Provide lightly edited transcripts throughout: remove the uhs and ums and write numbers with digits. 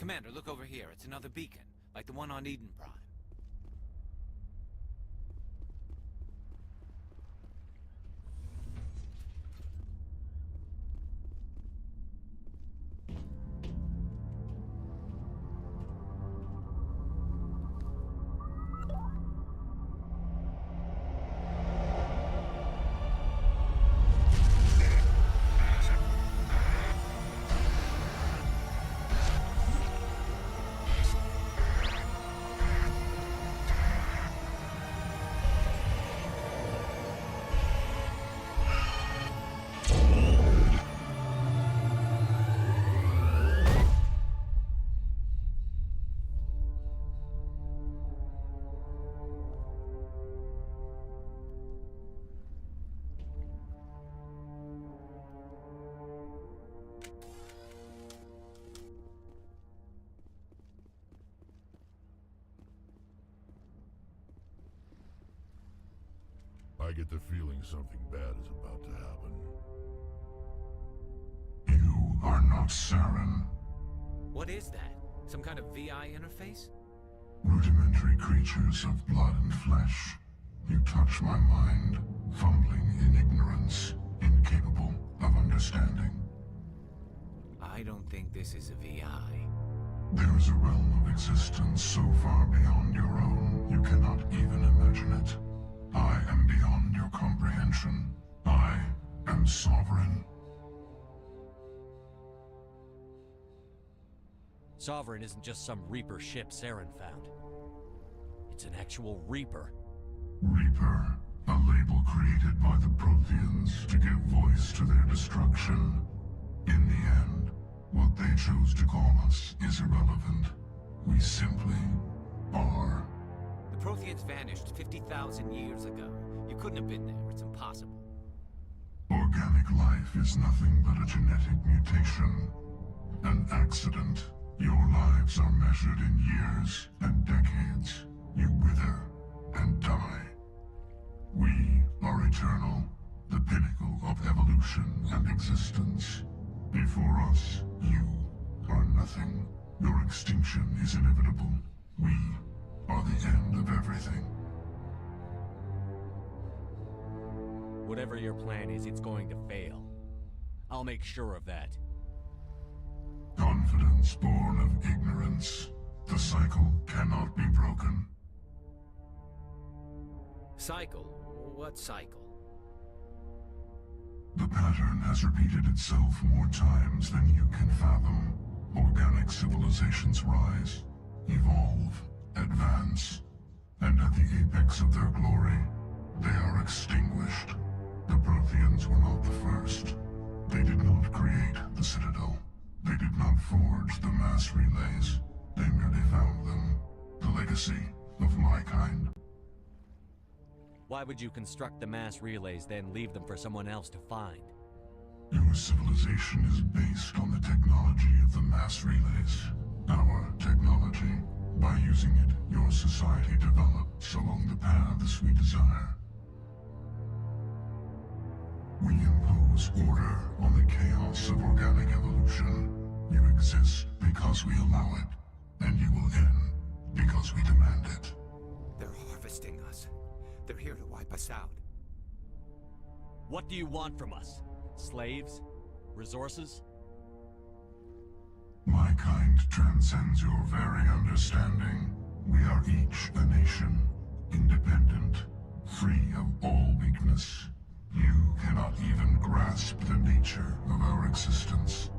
Commander, look over here. It's another beacon, like the one on Eden Prime. I get the feeling something bad is about to happen. You are not Saren. What is that? Some kind of VI interface? Rudimentary creatures of blood and flesh. You touch my mind, fumbling in ignorance, incapable of understanding. I don't think this is a VI. There is a realm of existence so far beyond your own, you cannot even imagine it. I am beyond your comprehension. I am sovereign. Sovereign isn't just some Reaper ship Saren found. It's an actual Reaper. Reaper, a label created by the Protheans to give voice to their destruction. In the end, what they chose to call us is irrelevant. We simply are. The Protheans vanished 50,000 years ago. You couldn't have been there. It's impossible. Organic life is nothing but a genetic mutation. An accident. Your lives are measured in years and decades. You wither and die. We are eternal, the pinnacle of evolution and existence. Before us, you are nothing. Your extinction is inevitable. We are the end of everything. Whatever your plan is, it's going to fail. I'll make sure of that. Confidence born of ignorance. The cycle cannot be broken. Cycle? What cycle? The pattern has repeated itself more times than you can fathom. Organic civilizations rise, evolve, advance, and at the apex of their glory, they are extinguished. The Protheans were not the first. They did not create the Citadel. They did not forge the mass relays. They merely found them. The legacy of my kind. Why would you construct the mass relays, then leave them for someone else to find? Your civilization is based on the technology of the mass relays. Our technology. By using it, your society develops along the paths we desire. We impose order on the chaos of organic evolution. You exist because we allow it, and you will end because we demand it. They're harvesting us. They're here to wipe us out. What do you want from us? Slaves? Resources? My kind transcends your very understanding. We are each a nation, independent, free of all weakness. You cannot even grasp the nature of our existence.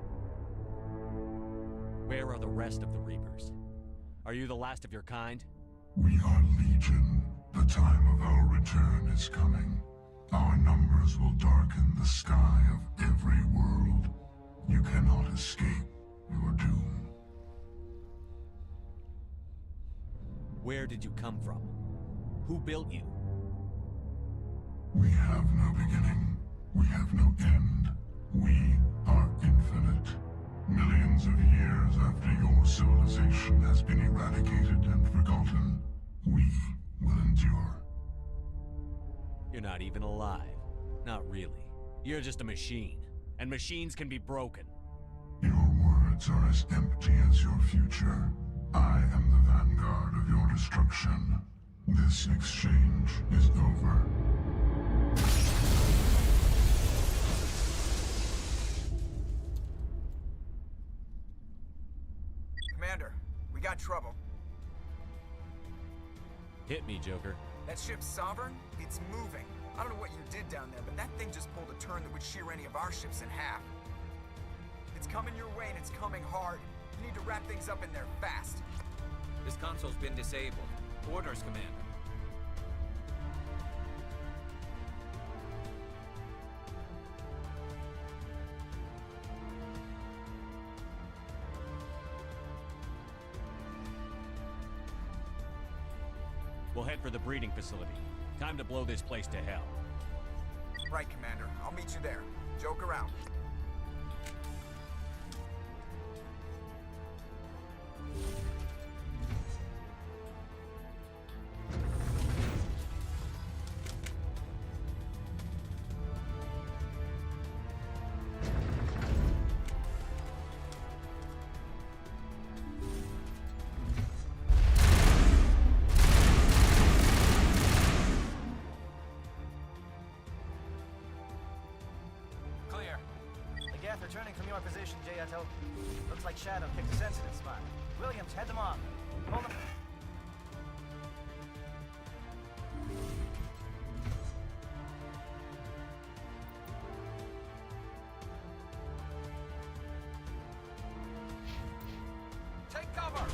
Where are the rest of the Reapers? Are you the last of your kind? We are legion. The time of our return is coming. Our numbers will darken the sky of every world. You cannot escape your doom. Where did you come from? Who built you? We have no beginning. We have no end. We are infinite. Millions of years after your civilization has been eradicated and forgotten, we will endure. You're not even alive. Not really. You're just a machine. And machines can be broken. Your words pockets are as empty as your future. I am the vanguard of your destruction. This exchange is over. Commander, we got trouble. Hit me, Joker. That ship's Sovereign? It's moving. I don't know what you did down there, but that thing just pulled a turn that would shear any of our ships in half. It's coming your way, and it's coming hard. You need to wrap things up in there fast. This console's been disabled. Orders, Commander. We'll head for the breeding facility. Time to blow this place to hell. Right, Commander. I'll meet you there. Joker out. Clear. The Geth are turning from your position, Jayato. Looks like Shadow picked a sensitive spot. Williams, head them off. Pull them. Take cover!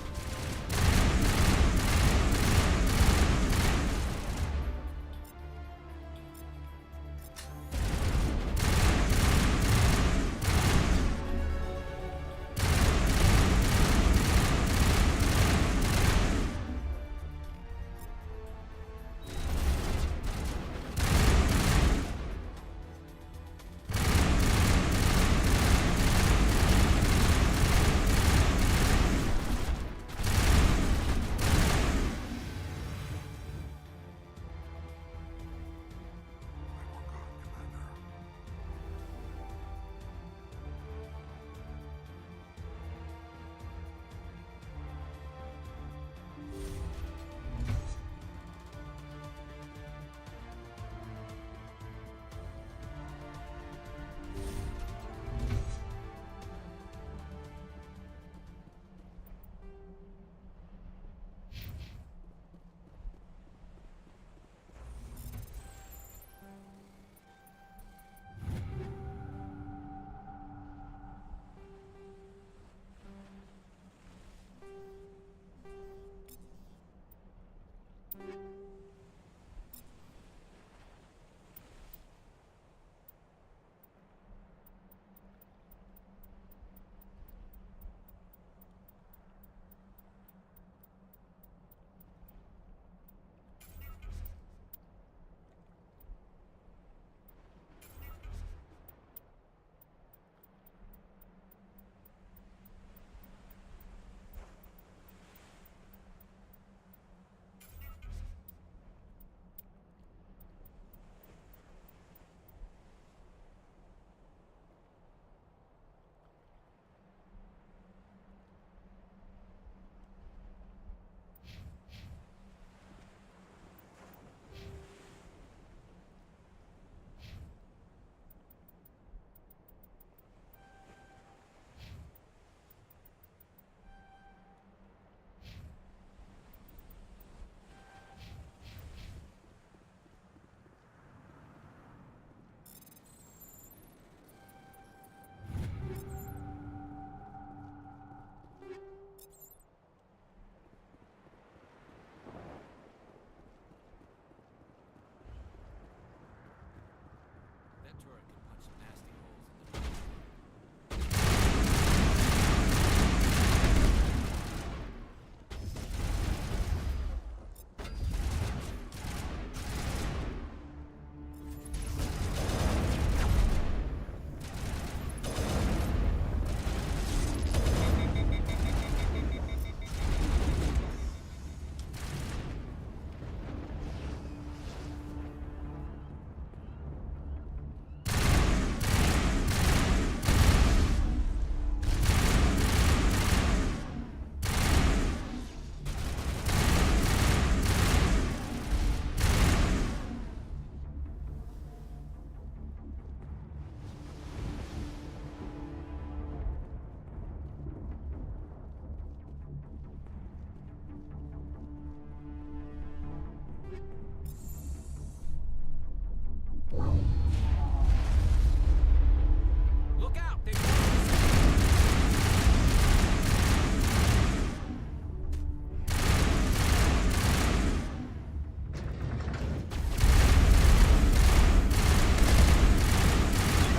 Look out! They... Good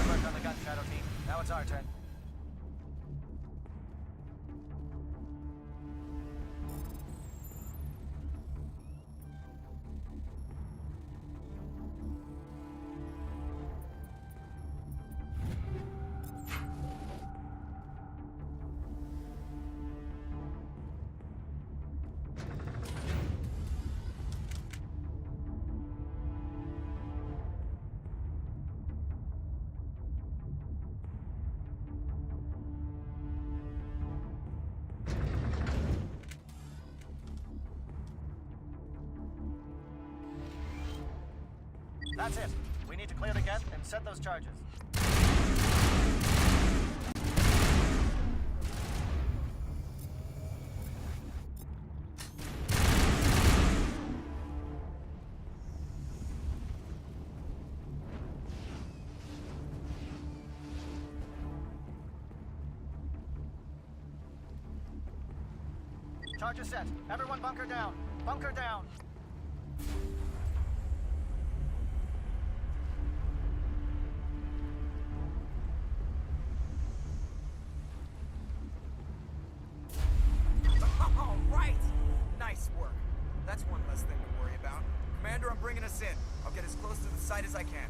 work on the gun, Shadow Team. Now it's our turn. That's it. We need to clear the gate and set those charges. Charges set. Everyone bunker down. Bunker down. All right! Nice work. That's one less thing to worry about. Commander, I'm bringing us in. I'll get as close to the site as I can.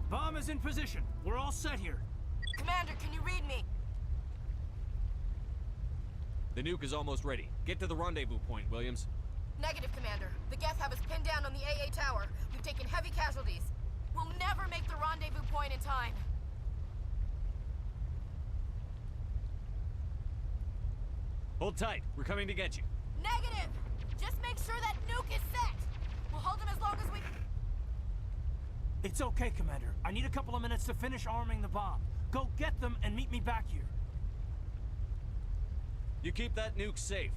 Bomb is in position. We're all set here. Commander, can you read me? The nuke is almost ready. Get to the rendezvous point, Williams. Negative, Commander. The Geth have us pinned down on the AA tower. We've taken heavy casualties. We'll never make the rendezvous point in time. Hold tight. We're coming to get you. Negative! Just make sure that nuke is set! We'll hold them as long as we... It's okay, Commander. I need a couple of minutes to finish arming the bomb. Go get them and meet me back here. You keep that nuke safe.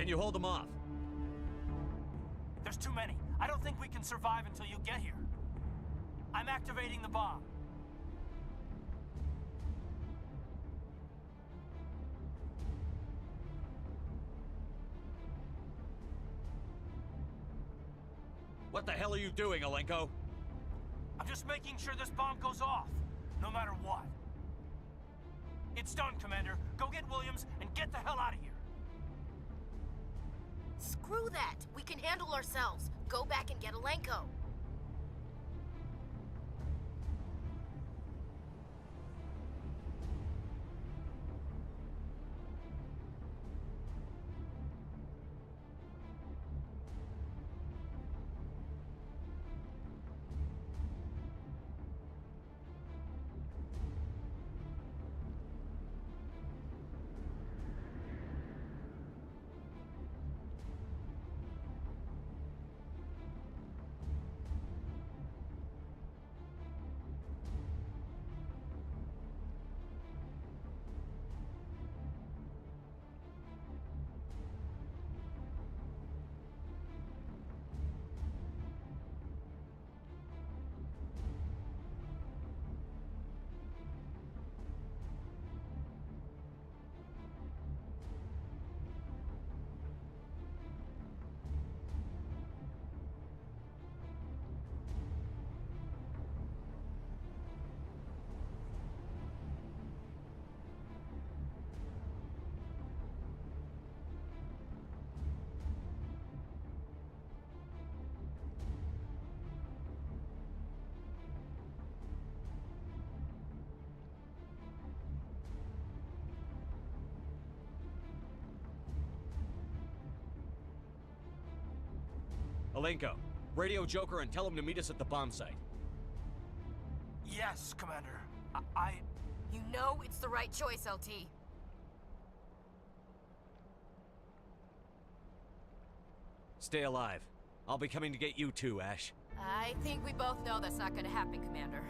Can you hold them off? There's too many. I don't think we can survive until you get here. I'm activating the bomb. What the hell are you doing, Alenko? I'm just making sure this bomb goes off, no matter what. It's done, Commander. Go get Williams and get the hell out of here. Screw that. We can handle ourselves. Go back and get Alenko. Alenko, radio Joker and tell him to meet us at the bomb site. Yes, Commander. You know it's the right choice, LT. Stay alive. I'll be coming to get you too, Ash. I think we both know that's not gonna happen, Commander.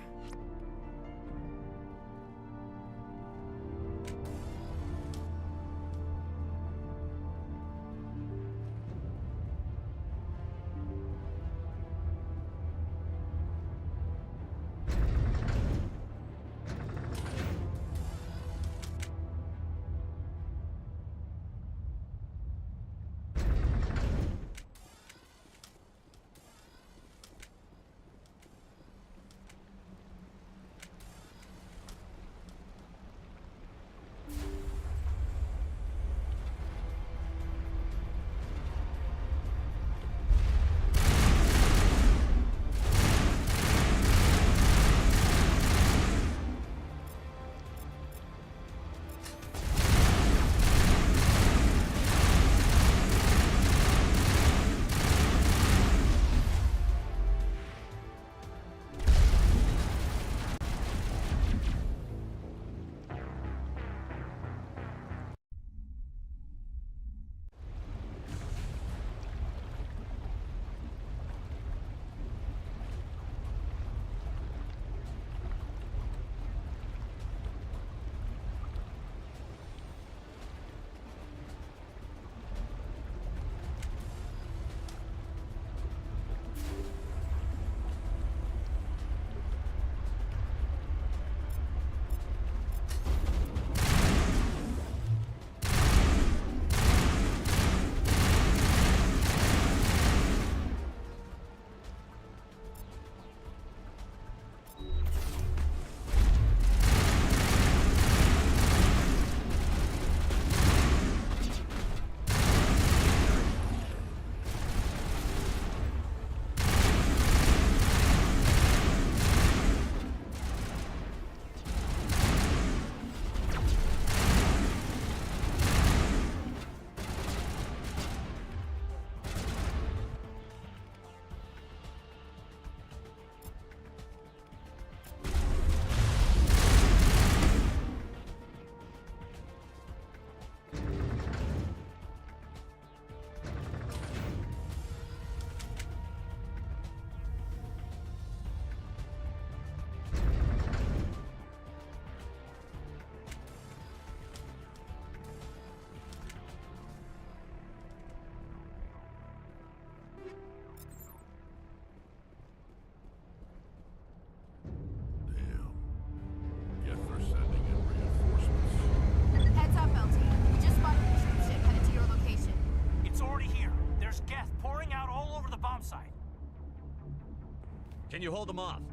Can you hold them off?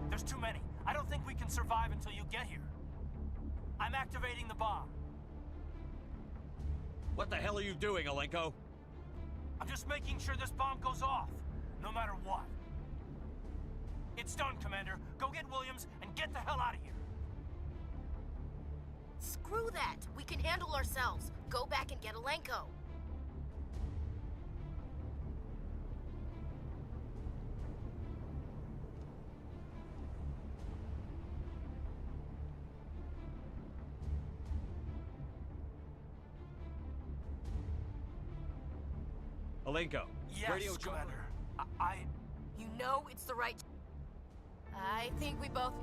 There's too many. I don't think we can survive until you get here. I'm activating the bomb. What the hell are you doing, Alenko? I'm just making sure this bomb goes off, no matter what. It's done, Commander. Go get Williams and get the hell out of here. Screw that! We can handle ourselves. Go back and get Alenko. Alenko, Yes, radio Commander. You know it's the right... I think we both...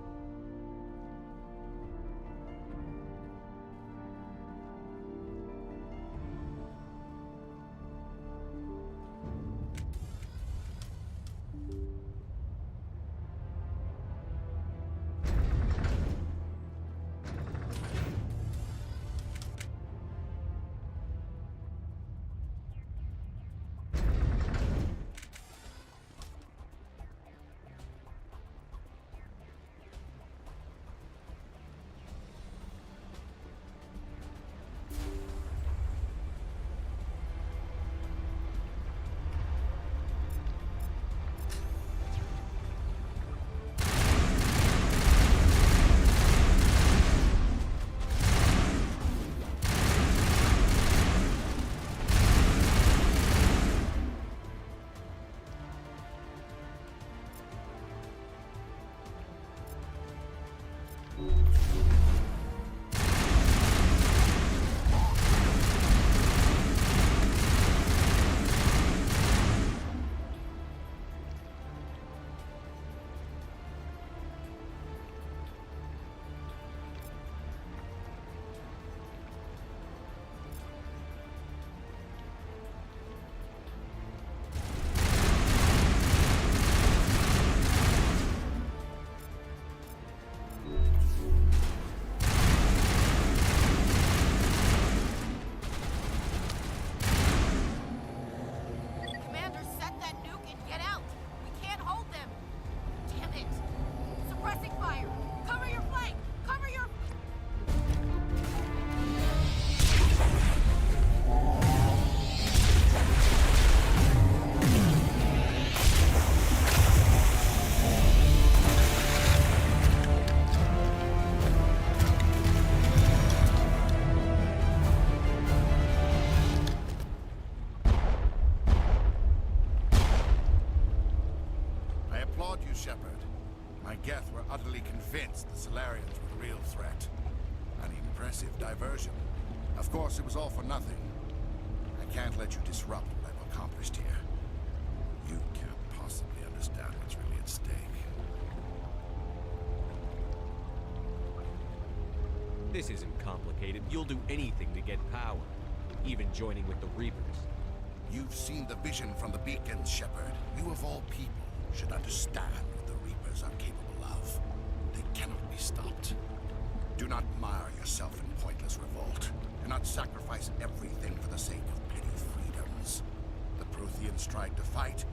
Commander, set that nuke and get out! We can't hold them! Damn it! Suppressing fire! Cover your flank! Cover your... I applaud you, Shepard. My Geth were utterly convinced the Solarians were the real threat. An impressive diversion. Of course, it was all for nothing. I can't let you disrupt what I've accomplished here. You can't possibly understand what's really at stake. This isn't complicated. You'll do anything to get power, even joining with the Reapers. You've seen the vision from the beacons, Shepard. You of all people should understand what the Reapers are capable of. They cannot be stopped. Do not mire yourself in pointless revolt. Do not sacrifice everything for the sake of petty freedoms. The Protheans tried to fight,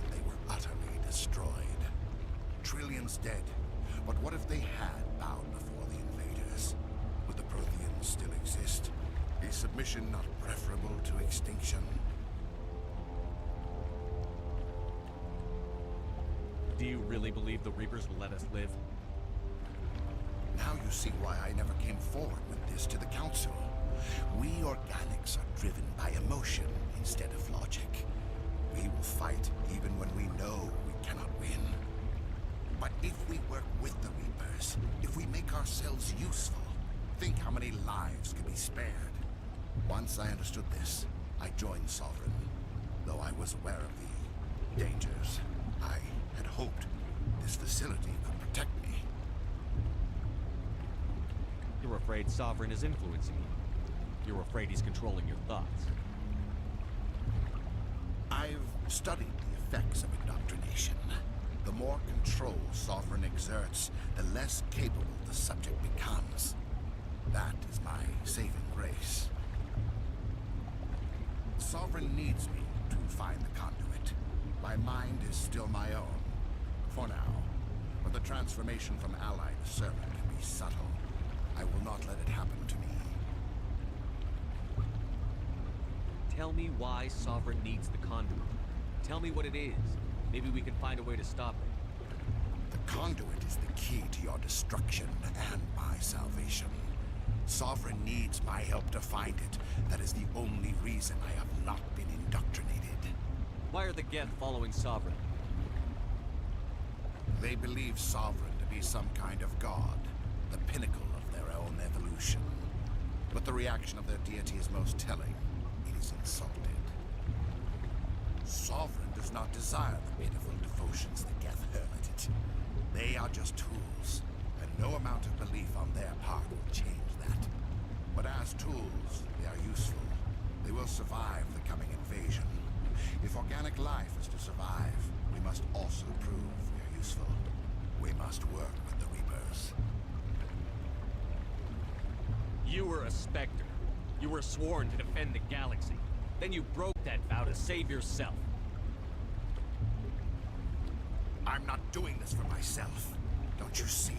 and they were utterly destroyed. Trillions dead. But what if they had bowed before the invaders? Would the Protheans still exist? Is submission not preferable to extinction? Do you really believe the Reapers will let us live? Now you see why I never came forward with this to the Council. We organics are driven by emotion instead of logic. We will fight even when we know we cannot win. But if we work with the Reapers, if we make ourselves useful, think how many lives could be spared. Once I understood this, I joined Sovereign. Though I was aware of the dangers, I had hoped this facility could protect me. You're afraid Sovereign is influencing you. You're afraid he's controlling your thoughts. I've studied the effects of indoctrination. The more control Sovereign exerts, the less capable the subject becomes. That is my saving grace. Sovereign needs me to find the conduit. My mind is still my own. For now. But the transformation from ally to servant can be subtle. I will not let it happen to me. Tell me why Sovereign needs the conduit. Tell me what it is. Maybe we can find a way to stop it. The conduit is the key to your destruction and my salvation. Sovereign needs my help to find it. That is the only reason I have not been indoctrinated. Why are the Geth following Sovereign? They believe Sovereign to be some kind of god, the pinnacle of their own evolution. But the reaction of their deity is most telling. It is insulted. Sovereign does not desire the pitiful devotions the Geth hurl at it. They are just tools, and no amount of belief on their part will change that. But as tools, they are useful. They will survive the coming invasion. If organic life is to survive, we must also prove we are useful. We must work with the Reapers. You were a Spectre. You were sworn to defend the galaxy. Then you broke that vow to save yourself. I'm not doing this for myself. Don't you see?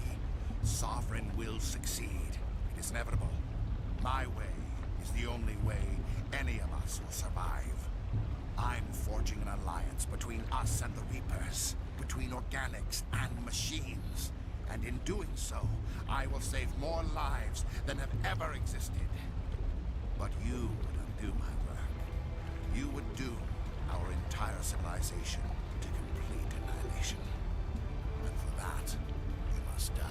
Sovereign will succeed. It is inevitable. My way is the only way any of us will survive. I'm forging an alliance between us and the Reapers, between organics and machines. And in doing so, I will save more lives than have ever existed. But you would undo my work. You would doom our entire civilization to complete annihilation. And for that, you must die.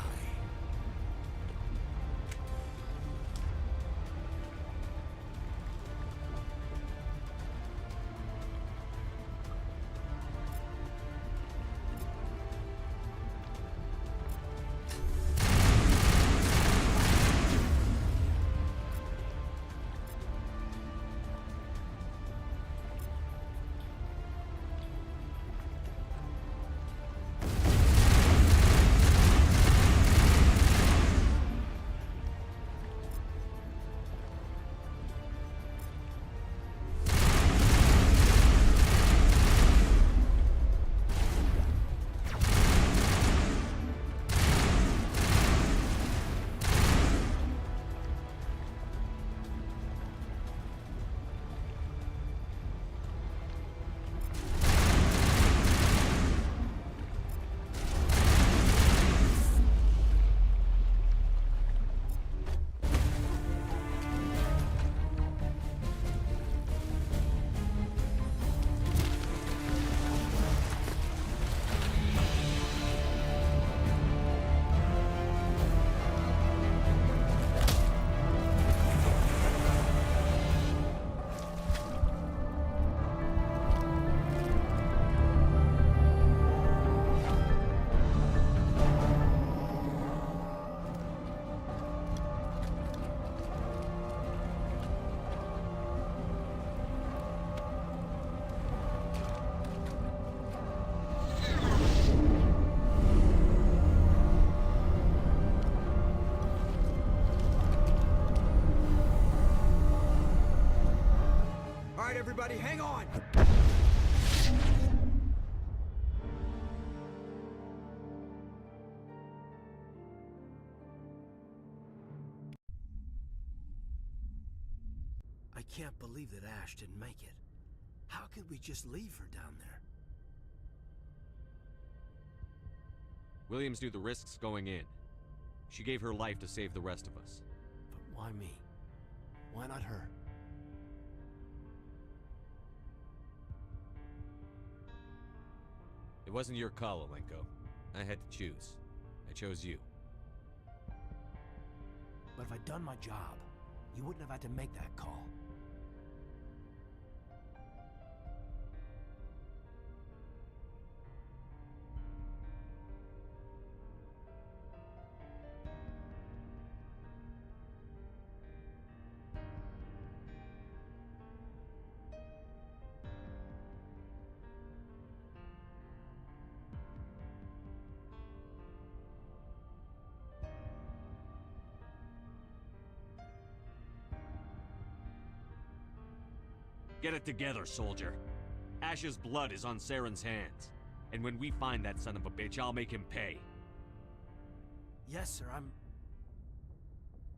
Everybody, hang on! I can't believe that Ash didn't make it. How could we just leave her down there? Williams knew the risks going in. She gave her life to save the rest of us. But why me? Why not her? It wasn't your call, Alenko. I had to choose. I chose you. But if I'd done my job, you wouldn't have had to make that call. Get it together, soldier. Ash's blood is on Saren's hands. And when we find that son of a bitch, I'll make him pay. Yes, sir,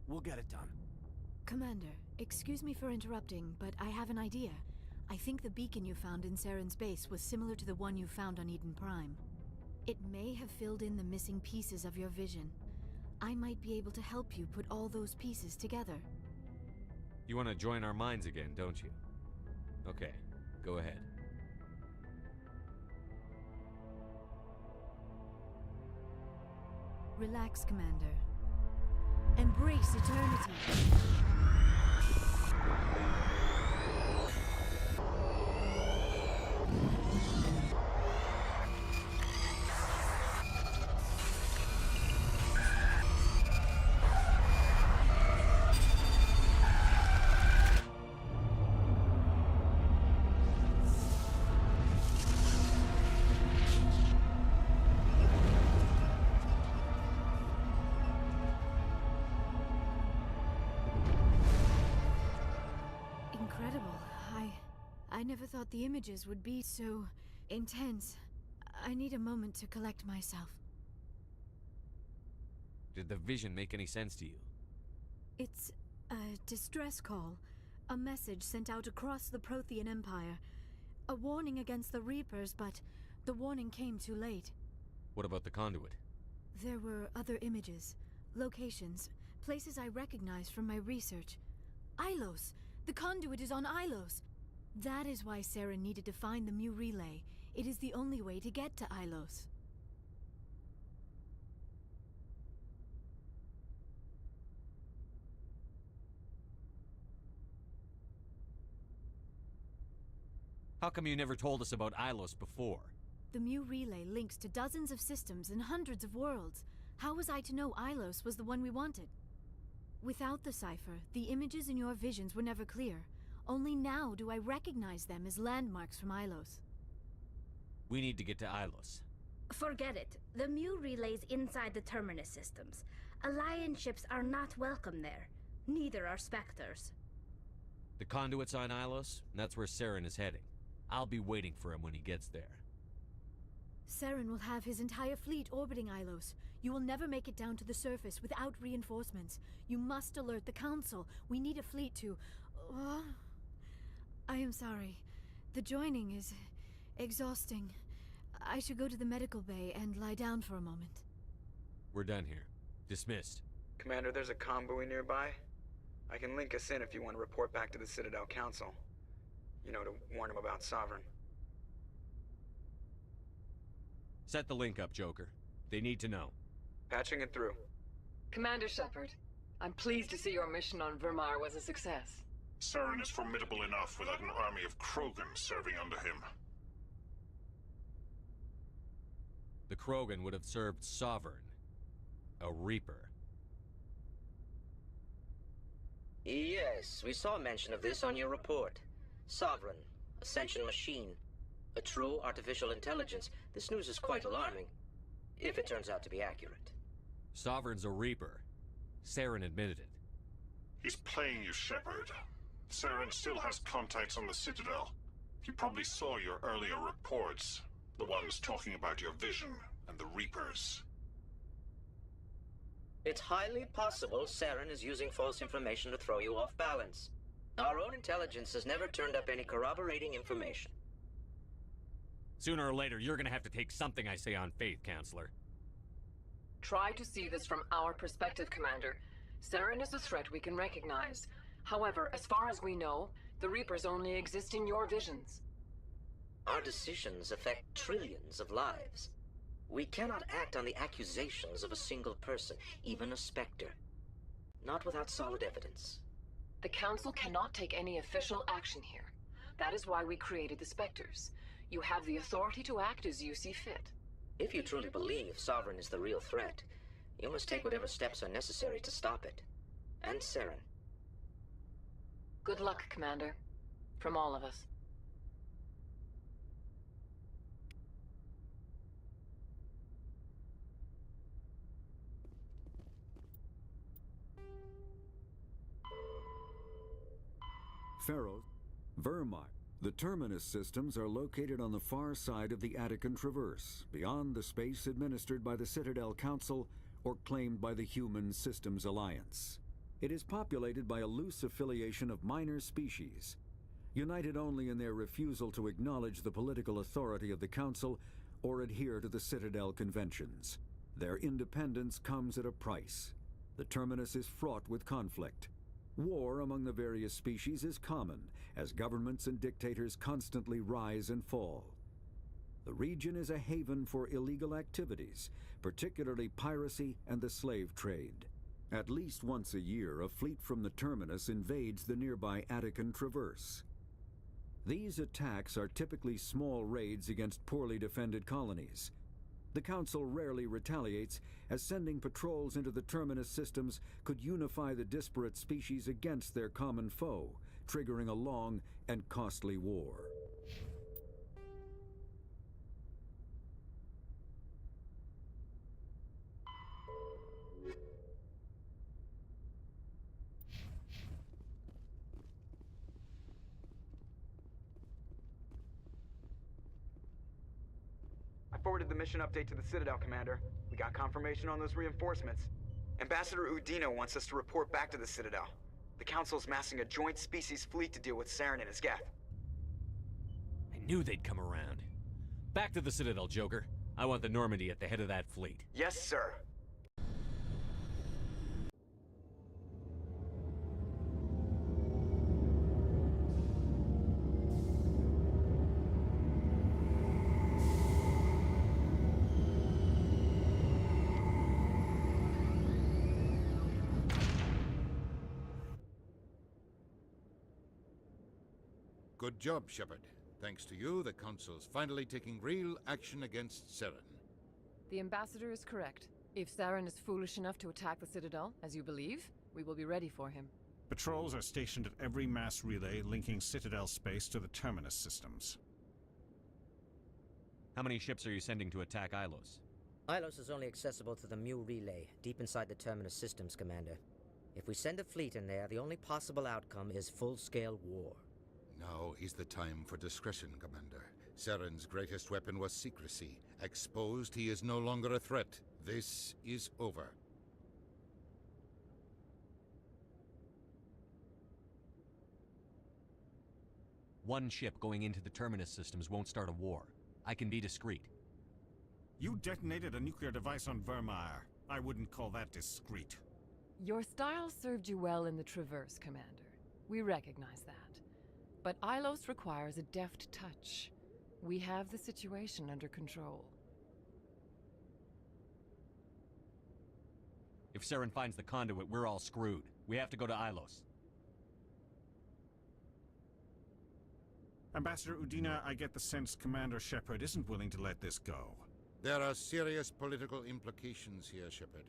We'll get it done. Commander, excuse me for interrupting, but I have an idea. I think the beacon you found in Saren's base was similar to the one you found on Eden Prime. It may have filled in the missing pieces of your vision. I might be able to help you put all those pieces together. You want to join our minds again, don't you? Okay, go ahead. Relax, Commander. Embrace eternity. Incredible. I never thought the images would be so intense. I need a moment to collect myself. Did the vision make any sense to you? It's a distress call. A message sent out across the Prothean Empire. A warning against the Reapers, but the warning came too late. What about the conduit? There were other images, locations, places I recognized from my research. Ilos! The conduit is on Ilos! That is why Saren needed to find the Mu relay. It is the only way to get to Ilos. How come you never told us about Ilos before? The Mu relay links to dozens of systems and hundreds of worlds. How was I to know Ilos was the one we wanted? Without the cipher, the images in your visions were never clear. Only now do I recognize them as landmarks from Ilos. We need to get to Ilos. Forget it. The Mu relay's inside the Terminus systems. Alliance ships are not welcome there. Neither are Spectres. The conduit's on Ilos, and that's where Saren is heading. I'll be waiting for him when he gets there. Saren will have his entire fleet orbiting Ilos. You will never make it down to the surface without reinforcements. You must alert the Council. We need a fleet to... I am sorry. The joining is exhausting. I should go to the medical bay and lie down for a moment. We're done here. Dismissed. Commander, there's a convoy nearby. I can link us in if you want to report back to the Citadel Council. You know, to warn them about Sovereign. Set the link up, Joker. They need to know. Patching it through. Commander Shepard, I'm pleased to see your mission on Vermar was a success. Saren is formidable enough without an army of Krogan serving under him. The Krogan would have served Sovereign. A Reaper. Yes, we saw mention of this on your report. Sovereign, Ascension machine, a true artificial intelligence. This news is quite alarming, if it turns out to be accurate. Sovereign's a Reaper. Saren admitted it. He's playing you, Shepard. Saren still has contacts on the Citadel. You probably saw your earlier reports. The ones talking about your vision and the Reapers. It's highly possible Saren is using false information to throw you off balance. Our own intelligence has never turned up any corroborating information. Sooner or later, you're gonna have to take something I say on faith, Counselor. Try to see this from our perspective, Commander. Saren is a threat we can recognize. However, as far as we know, the Reapers only exist in your visions. Our decisions affect trillions of lives. We cannot act on the accusations of a single person, even a Spectre. Not without solid evidence. The Council cannot take any official action here. That is why we created the Spectres. You have the authority to act as you see fit. If you truly believe Sovereign is the real threat, you must take whatever steps are necessary to stop it. And Saren. Good luck, Commander. From all of us. Pharaoh, Vermar, The Terminus systems are located on the far side of the Attican Traverse, beyond the space administered by the Citadel Council or claimed by the Human Systems Alliance. It is populated by a loose affiliation of minor species, united only in their refusal to acknowledge the political authority of the Council or adhere to the Citadel Conventions. Their independence comes at a price. The Terminus is fraught with conflict. War among the various species is common, as governments and dictators constantly rise and fall. The region is a haven for illegal activities, particularly piracy and the slave trade. At least once a year, a fleet from the Terminus invades the nearby Attican Traverse. These attacks are typically small raids against poorly defended colonies. The Council rarely retaliates, as sending patrols into the Terminus systems could unify the disparate species against their common foe, triggering a long and costly war. I forwarded the mission update to the Citadel, Commander. We got confirmation on those reinforcements. Ambassador Udino wants us to report back to the Citadel. The Council's massing a joint species fleet to deal with Saren and his Geth. I knew they'd come around. Back to the Citadel, Joker. I want the Normandy at the head of that fleet. Yes, sir. Good job, Shepard. Thanks to you, the Council's finally taking real action against Saren. The Ambassador is correct. If Saren is foolish enough to attack the Citadel, as you believe, we will be ready for him. Patrols are stationed at every mass relay linking Citadel space to the Terminus systems. How many ships are you sending to attack Ilos? Ilos is only accessible to the Mu relay, deep inside the Terminus systems, Commander. If we send a fleet in there, the only possible outcome is full-scale war. Now is the time for discretion, Commander. Saren's greatest weapon was secrecy. Exposed, he is no longer a threat. This is over. One ship going into the Terminus systems won't start a war. I can be discreet. You detonated a nuclear device on Vermeer. I wouldn't call that discreet. Your style served you well in the Traverse, Commander. We recognize that. But Ilos requires a deft touch. We have the situation under control. If Saren finds the conduit, we're all screwed. We have to go to Ilos. Ambassador Udina, I get the sense Commander Shepard isn't willing to let this go. There are serious political implications here, Shepard.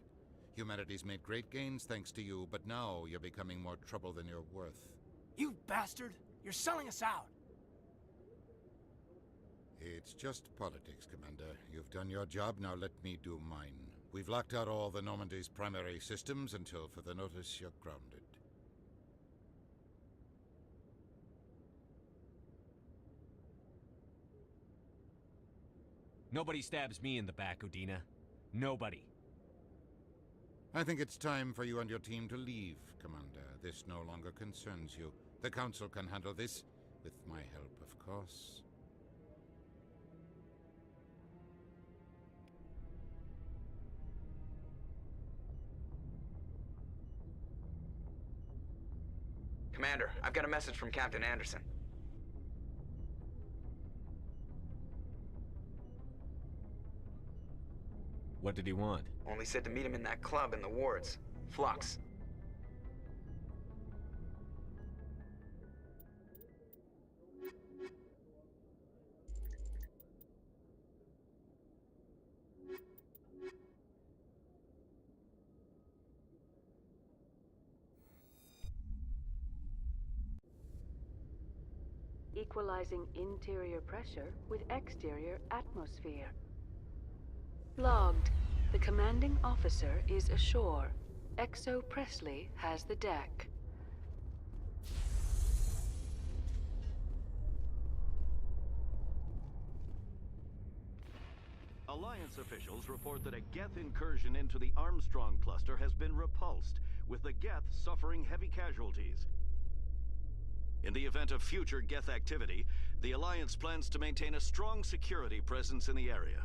Humanity's made great gains thanks to you, but now you're becoming more trouble than you're worth. You bastard! You're selling us out! It's just politics, Commander. You've done your job, now let me do mine. We've locked out all the Normandy's primary systems until further notice you're grounded. Nobody stabs me in the back, Udina. Nobody. I think it's time for you and your team to leave, Commander. This no longer concerns you. The Council can handle this, with my help, of course. Commander, I've got a message from Captain Anderson. What did he want? Only said to meet him in that club in the wards. Flux. Equalizing interior pressure with exterior atmosphere. Logged. The commanding officer is ashore. Exo Presley has the deck. U.S. officials report that a Geth incursion into the Armstrong cluster has been repulsed, with the Geth suffering heavy casualties. In the event of future Geth activity, the Alliance plans to maintain a strong security presence in the area.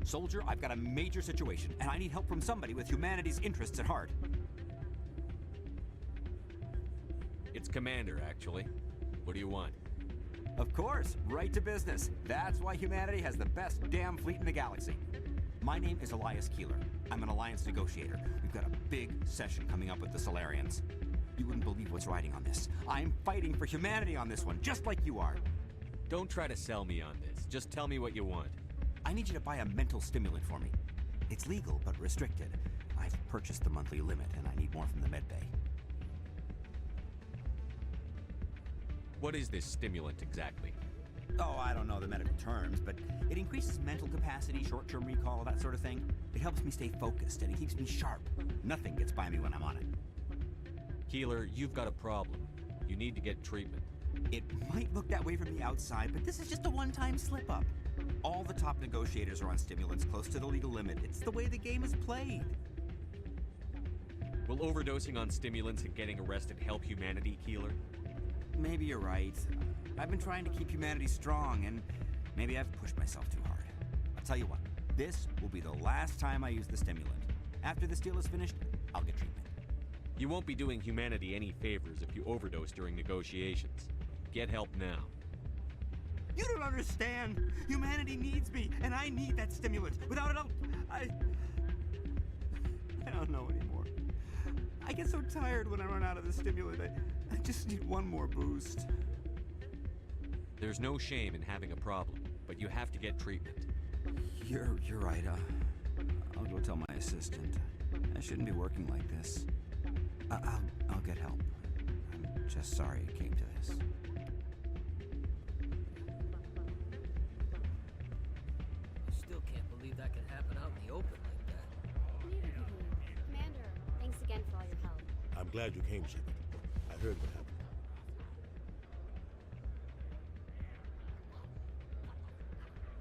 Soldier, I've got a major situation, and I need help from somebody with humanity's interests at heart. It's Commander, actually. What do you want? Of course, right to business. That's why humanity has the best damn fleet in the galaxy. My name is Elias Keeler. I'm an Alliance negotiator. We've got a big session coming up with the Solarians. You wouldn't believe what's riding on this. I'm fighting for humanity on this one, just like you are. Don't try to sell me on this. Just tell me what you want. I need you to buy a mental stimulant for me. It's legal, but restricted. I've purchased the monthly limit, and I need more from the medbay. What is this stimulant exactly? Oh, I don't know the medical terms, but it increases mental capacity, short-term recall, that sort of thing. It helps me stay focused, and it keeps me sharp. Nothing gets by me when I'm on it. Keeler, you've got a problem. You need to get treatment. It might look that way from the outside, but this is just a one-time slip-up. All the top negotiators are on stimulants close to the legal limit. It's the way the game is played. Will overdosing on stimulants and getting arrested help humanity, Keeler? Maybe you're right. I've been trying to keep humanity strong, and maybe I've pushed myself too hard. I'll tell you what, this will be the last time I use the stimulant. After this deal is finished, I'll get treatment. You won't be doing humanity any favors if you overdose during negotiations. Get help now. You don't understand. Humanity needs me, and I need that stimulant. Without it, I don't know anymore. I get so tired when I run out of the stimulant. I just need one more boost. There's no shame in having a problem, but you have to get treatment. You're right. I'll go tell my assistant. I shouldn't be working like this. I'll get help. I'm just sorry it came to this. Still can't believe that could happen out in the open like that. Commander, thanks again for all your help. I'm glad you came, Shepard. I heard what happened.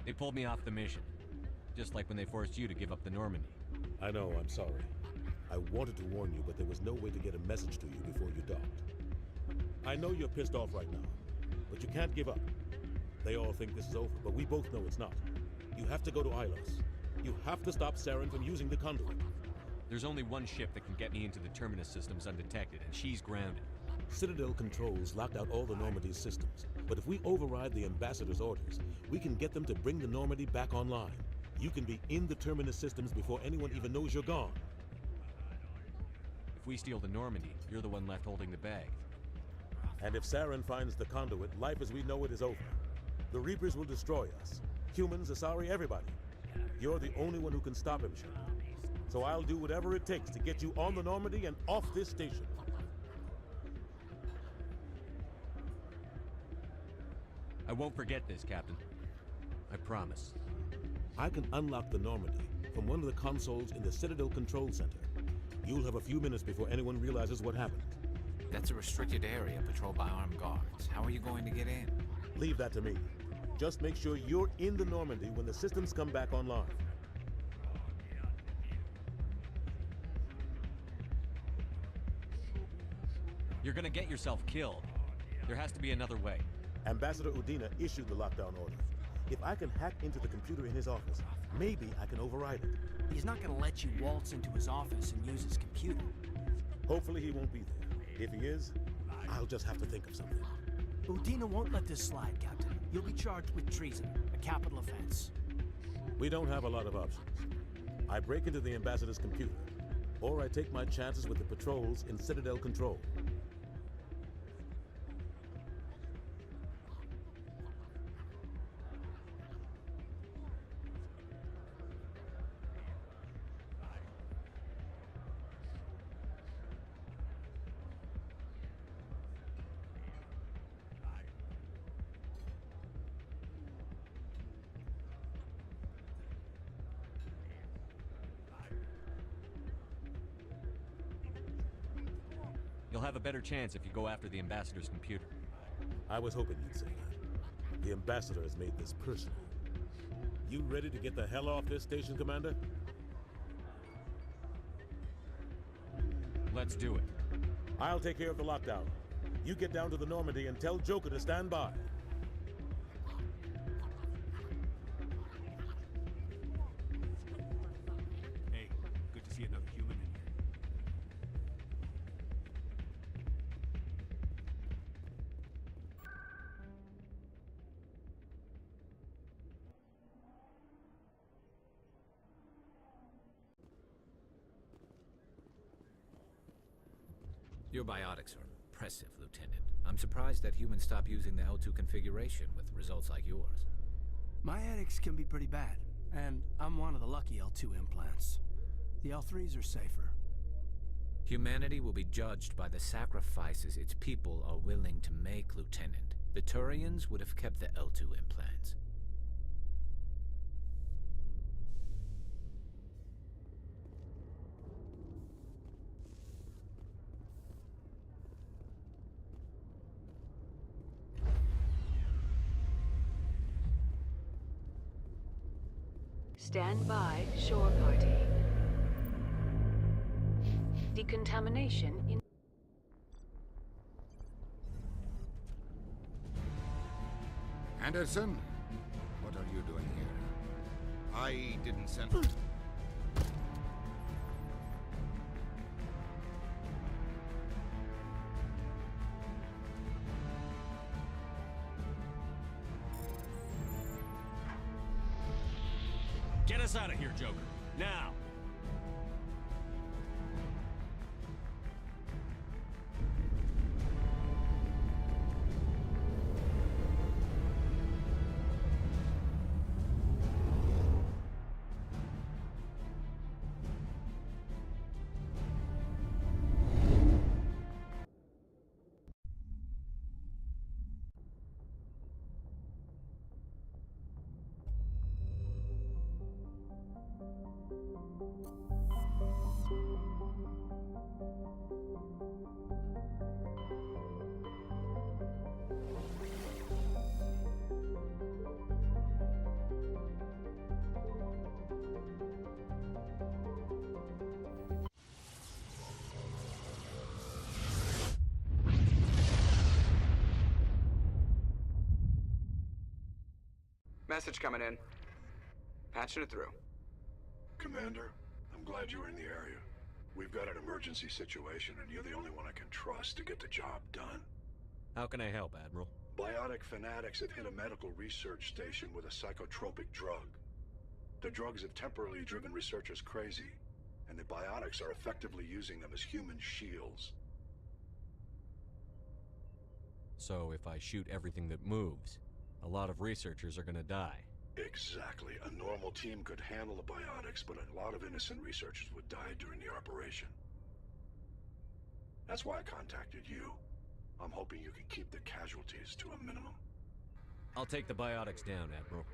They pulled me off the mission. Just like when they forced you to give up the Normandy. I know, I'm sorry. I wanted to warn you, but there was no way to get a message to you before you docked. I know you're pissed off right now, but you can't give up. They all think this is over, but we both know it's not. You have to go to Ilos. You have to stop Saren from using the conduit. There's only one ship that can get me into the Terminus systems undetected, and she's grounded. Citadel controls locked out all the Normandy's systems, but if we override the Ambassador's orders, we can get them to bring the Normandy back online. You can be in the Terminus systems before anyone even knows you're gone. If we steal the Normandy, you're the one left holding the bag. And if Saren finds the conduit, life as we know it is over. The Reapers will destroy us. Humans, Asari, everybody. You're the only one who can stop him, Shepard. So I'll do whatever it takes to get you on the Normandy and off this station. I won't forget this, Captain. I promise. I can unlock the Normandy from one of the consoles in the Citadel Control Center. You'll have a few minutes before anyone realizes what happened. That's a restricted area patrolled by armed guards. How are you going to get in? Leave that to me. Just make sure you're in the Normandy when the systems come back online. You're gonna get yourself killed. There has to be another way. Ambassador Udina issued the lockdown order. If I can hack into the computer in his office, maybe I can override it. He's not gonna let you waltz into his office and use his computer. Hopefully he won't be there. If he is, I'll just have to think of something. Udina won't let this slide, Captain. You'll be charged with treason, a capital offense. We don't have a lot of options. I break into the Ambassador's computer, or I take my chances with the patrols in Citadel Control. You'll have a better chance if you go after the Ambassador's computer. I was hoping you'd say that. The Ambassador has made this personal. You ready to get the hell off this station, Commander? Let's do it. I'll take care of the lockdown. You get down to the Normandy and tell Joker to stand by. Hey, good to see another human in here. Your biotics are impressive, Lieutenant. I'm surprised that humans stopped using the L2 configuration with results like yours. My addicts can be pretty bad, and I'm one of the lucky L2 implants. The L3s are safer. Humanity will be judged by the sacrifices its people are willing to make, Lieutenant. The Turians would have kept the L2 implants. Stand by, shore party. Decontamination in... Anderson, what are you doing here? I didn't send... Get us out of here, Joker. Now! Message coming in. Patching it through. Commander, I'm glad you were in the area. We've got an emergency situation, and you're the only one I can trust to get the job done. How can I help, Admiral? Biotic fanatics have hit a medical research station with a psychotropic drug. The drugs have temporarily driven researchers crazy, and the biotics are effectively using them as human shields. So if I shoot everything that moves, a lot of researchers are gonna die. Exactly. A normal team could handle the biotics, but a lot of innocent researchers would die during the operation. That's why I contacted you. I'm hoping you can keep the casualties to a minimum. I'll take the biotics down, Admiral.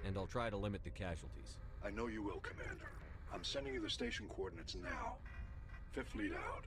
And I'll try to limit the casualties. I know you will, Commander. I'm sending you the station coordinates now. Fifth lead out.